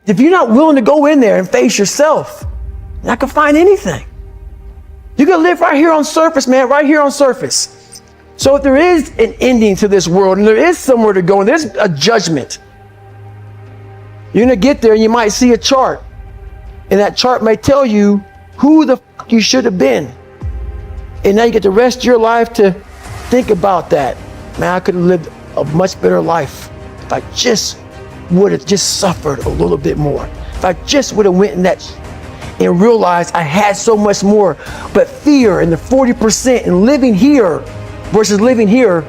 If you're not willing to go in there and face yourself, you're not gonna find anything. You're gonna live right here on surface, man, right here on surface. So if there is an ending to this world and there is somewhere to go and there's a judgment, you're gonna get there and you might see a chart. And that chart may tell you who the fuck you should have been. And now you get the rest of your life to think about that. Man, I could have lived a much better life if I just would have just suffered a little bit more. If I just would have went in that and realized I had so much more. But fear and the 40% and living here versus living here,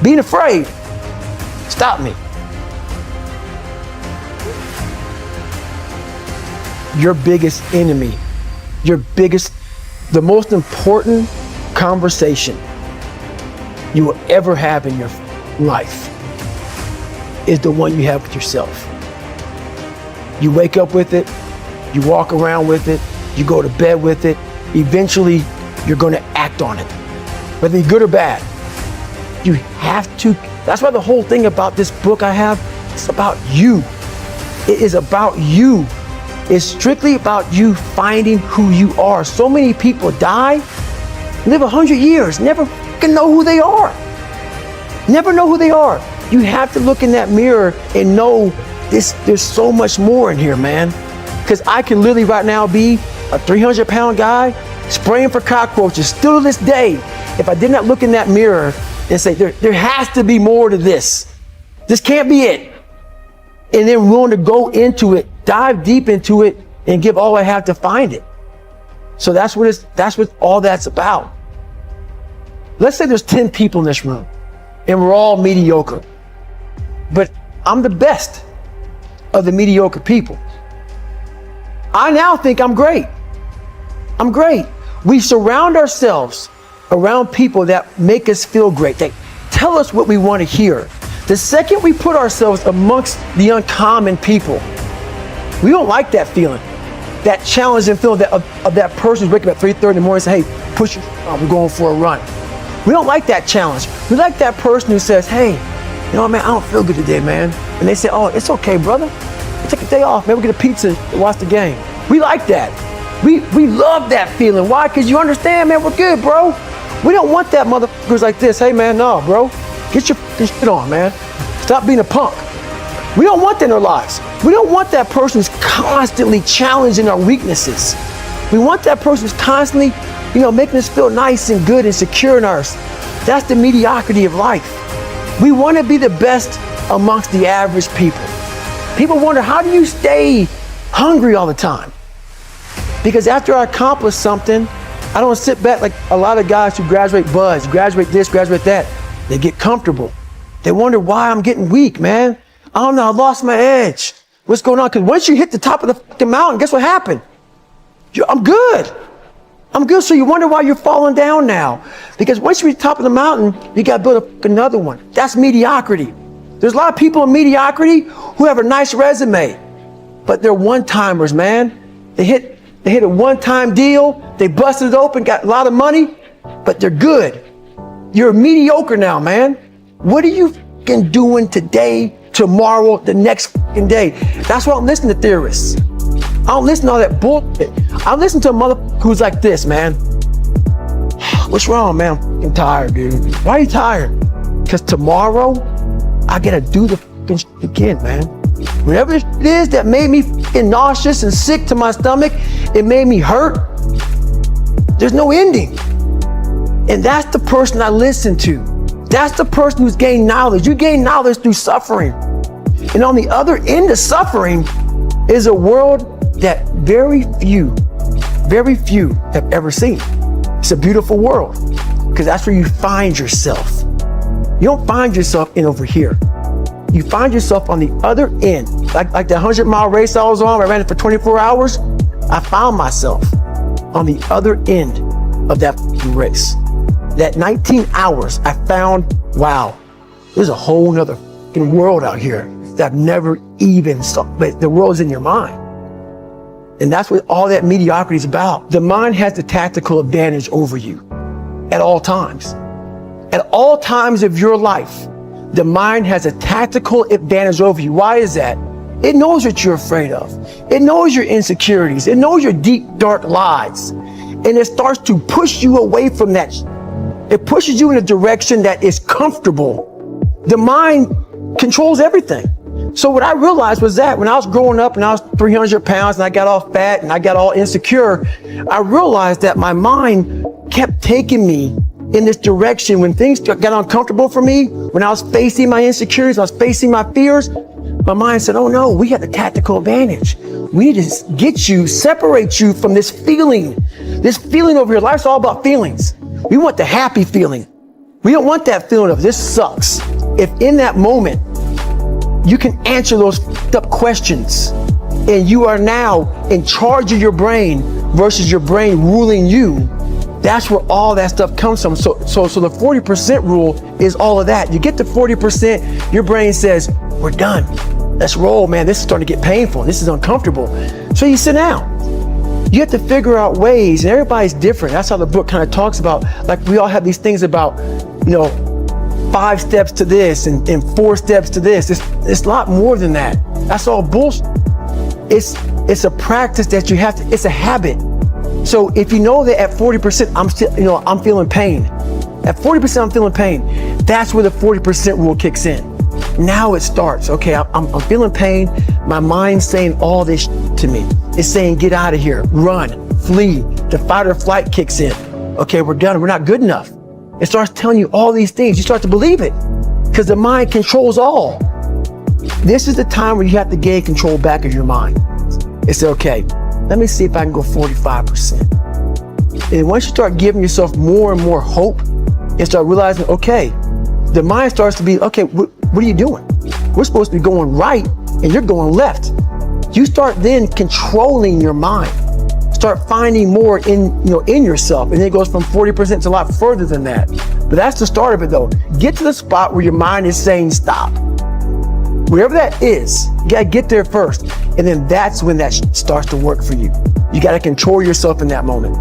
being afraid, stop me. Your biggest enemy, the most important conversation you will ever have in your life is the one you have with yourself. You wake up with it, you walk around with it, you go to bed with it. Eventually, you're going to act on it, whether you're good or bad. You have to. That's why the whole thing about this book I have, it's about you. It is about you. It's strictly about you finding who you are. So many people die, live 100 years, never fucking know who they are. Never know who they are. You have to look in that mirror and know there's so much more in here, man. Because I can literally right now be a 300-pound guy spraying for cockroaches still to this day if I did not look in that mirror and say, there has to be more to this. This can't be it. And then willing to go into it, dive deep into it, and give all I have to find it. So that's what all that's about. Let's say there's 10 people in this room and we're all mediocre, but I'm the best of the mediocre people. I now think I'm great. I'm great. We surround ourselves around people that make us feel great. They tell us what we want to hear. The second we put ourselves amongst the uncommon people, we don't like that feeling, that challenging feeling of that person who's waking up at 3:30 in the morning and say, hey, push your on, we're going for a run. We don't like that challenge. We like that person who says, hey, you know what, man, I don't feel good today, man. And they say, oh, it's okay, brother. We'll take a day off, man. We'll get a pizza and watch the game. We like that. We love that feeling. Why? Because you understand, man, we're good, bro. We don't want that motherfuckers like this. Hey, man, no, bro. Get your shit on, man. Stop being a punk. We don't want that in our lives. We don't want that person who's constantly challenging our weaknesses. We want that person who's constantly, making us feel nice and good and secure in ours. That's the mediocrity of life. We want to be the best amongst the average people. People wonder, how do you stay hungry all the time? Because after I accomplish something, I don't sit back like a lot of guys who graduate buds, graduate this, graduate that. They get comfortable. They wonder why I'm getting weak, man. I don't know, I lost my edge. What's going on? Because once you hit the top of the fucking mountain, guess what happened? I'm good. I'm good. So you wonder why you're falling down now. Because once you reach the top of the mountain, you got to build another one. That's mediocrity. There's a lot of people in mediocrity who have a nice resume, but they're one-timers, man. They hit a one-time deal. They busted it open, got a lot of money, but they're good. You're mediocre now, man. What are you fucking doing today, tomorrow, the next fucking day? That's why I'm listening to theorists. I don't listen to all that bullshit. I listen to a mother who's like this, man. What's wrong, man? I'm fucking tired, dude. Why are you tired? Because tomorrow, I gotta do the fucking shit again, man. Whatever it is that made me fucking nauseous and sick to my stomach, it made me hurt. There's no ending. And that's the person I listen to. That's the person who's gained knowledge. You gain knowledge through suffering. And on the other end of suffering is a world that very few have ever seen. It's a beautiful world because that's where you find yourself. You don't find yourself in over here. You find yourself on the other end. Like the 100-mile race I was on, I ran it for 24 hours. I found myself on the other end of that race. That 19 hours, I found, wow, there's a whole nother world out here that I've never even saw, but the world's in your mind. And that's what all that mediocrity is about. The mind has the tactical advantage over you at all times. At all times of your life, the mind has a tactical advantage over you. Why is that? It knows what you're afraid of. It knows your insecurities. It knows your deep, dark lies. And it starts to push you away from that. It pushes you in a direction that is comfortable. The mind controls everything. So what I realized was that when I was growing up and I was 300 pounds and I got all fat and I got all insecure, I realized that my mind kept taking me in this direction. When things got uncomfortable for me, when I was facing my insecurities, I was facing my fears, my mind said, oh no, we have the tactical advantage. We need to get you, separate you from this feeling over here. Life's all about feelings. We want the happy feeling. We don't want that feeling of this sucks. If in that moment, you can answer those up questions and you are now in charge of your brain versus your brain ruling you, that's where all that stuff comes from. So the 40% rule is all of that. You get to 40%, your brain says, we're done. Let's roll, man. This is starting to get painful. This is uncomfortable. So you sit down. You have to figure out ways, and everybody's different. That's how the book kind of talks about, like we all have these things about, 5 steps to this and 4 steps to this. It's a lot more than that. That's all bullshit. It's a practice that you have to, it's a habit. So if you know that at 40%, I'm feeling pain. At 40%, I'm feeling pain. That's where the 40% rule kicks in. Now it starts. Okay, I'm feeling pain. My mind's saying all this to me. It's saying, get out of here, run, flee. The fight or flight kicks in. Okay, we're done. We're not good enough. It starts telling you all these things. You start to believe it because the mind controls all. This is the time where you have to gain control back of your mind. It's okay. Let me see if I can go 45%. And once you start giving yourself more and more hope and start realizing, okay, the mind starts to be, okay, what are you doing? We're supposed to be going right and you're going left. You start then controlling your mind. Start finding more in yourself. And then it goes from 40% to a lot further than that. But that's the start of it though. Get to the spot where your mind is saying stop. Wherever that is, you gotta get there first. And then that's when that starts to work for you. You gotta control yourself in that moment.